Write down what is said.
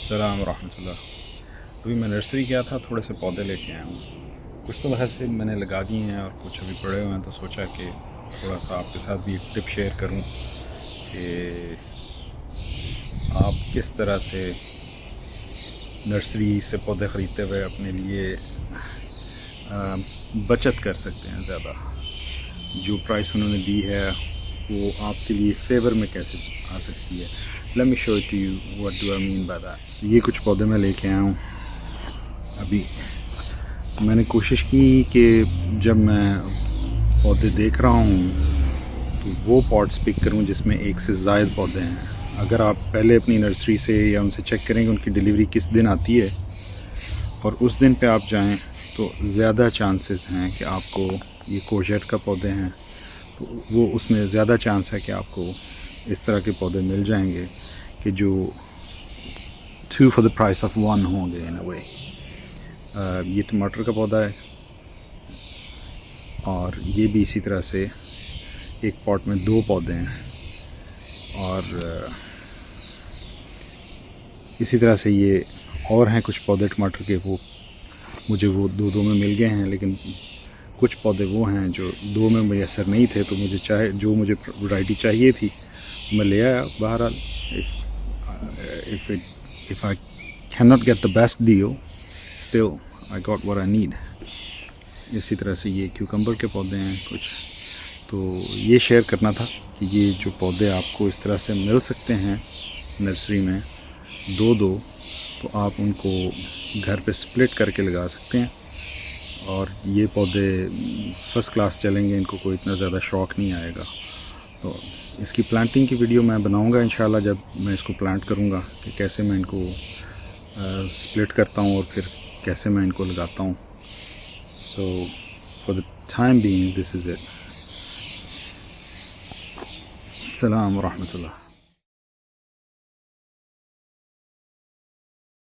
السلام ورحمۃ اللہ۔ ابھی میں نرسری گیا تھا، تھوڑے سے پودے لے کے آیا ہوں۔ کچھ تو ویسے میں نے لگا دیے ہیں اور کچھ ابھی پڑے ہوئے ہیں، تو سوچا کہ تھوڑا سا آپ کے ساتھ بھی ایک ٹپ شیئر کروں کہ آپ کس طرح سے نرسری سے پودے خریدتے ہوئے اپنے لیے بچت کر سکتے ہیں زیادہ۔ جو پرائس انہوں نے دی ہے وہ آپ کے لیے فیور میں کیسے آ سکتی ہے۔ Let me show it to you what do I mean by that۔ یہ کچھ پودے میں لے کے آیا ہوں۔ ابھی میں نے کوشش کی کہ جب میں پودے دیکھ رہا ہوں تو وہ پاٹس پک کروں جس میں ایک سے زائد پودے ہیں۔ اگر آپ پہلے اپنی نرسری سے یا ان سے چیک کریں کہ ان کی ڈیلیوری کس دن آتی ہے اور اس دن پہ آپ جائیں تو زیادہ چانسز ہیں کہ آپ کو یہ کوجیٹ کا پودے ہیں تو وہ اس میں زیادہ چانس ہے کہ آپ کو اس طرح کے پودے مل جائیں گے کہ جو 2 for the price of 1 ہوں گے in a way۔ یہ ٹماٹر کا پودا ہے اور یہ بھی اسی طرح سے ایک پاٹ میں 2 پودے ہیں، اور اسی طرح سے یہ اور ہیں کچھ پودے ٹماٹر کے، وہ مجھے وہ 2 میں مل گئے ہیں، لیکن کچھ پودے وہ ہیں جو 2 میں میسر نہیں تھے، تو جو مجھے ورائٹی چاہیے تھی میں لے آیا۔ بہرحال if I cannot get the best deal, still I got what I need۔ اسی طرح سے یہ کیوکمبر کے پودے ہیں کچھ، تو یہ شیئر کرنا تھا کہ یہ جو پودے آپ کو اس طرح سے مل سکتے ہیں نرسری میں 2 تو آپ ان کو گھر پہ سپلٹ کر کے لگا سکتے ہیں، اور یہ پودے فرسٹ کلاس چلیں گے، ان کو کوئی اتنا زیادہ شوق نہیں آئے گا۔ تو اس کی پلانٹنگ کی ویڈیو میں بناؤں گا انشاءاللہ جب میں اس کو پلانٹ کروں گا، کہ کیسے میں ان کو سپلٹ کرتا ہوں اور پھر کیسے میں ان کو لگاتا ہوں۔ So for the time being this is it. السلام ورحمۃ اللہ۔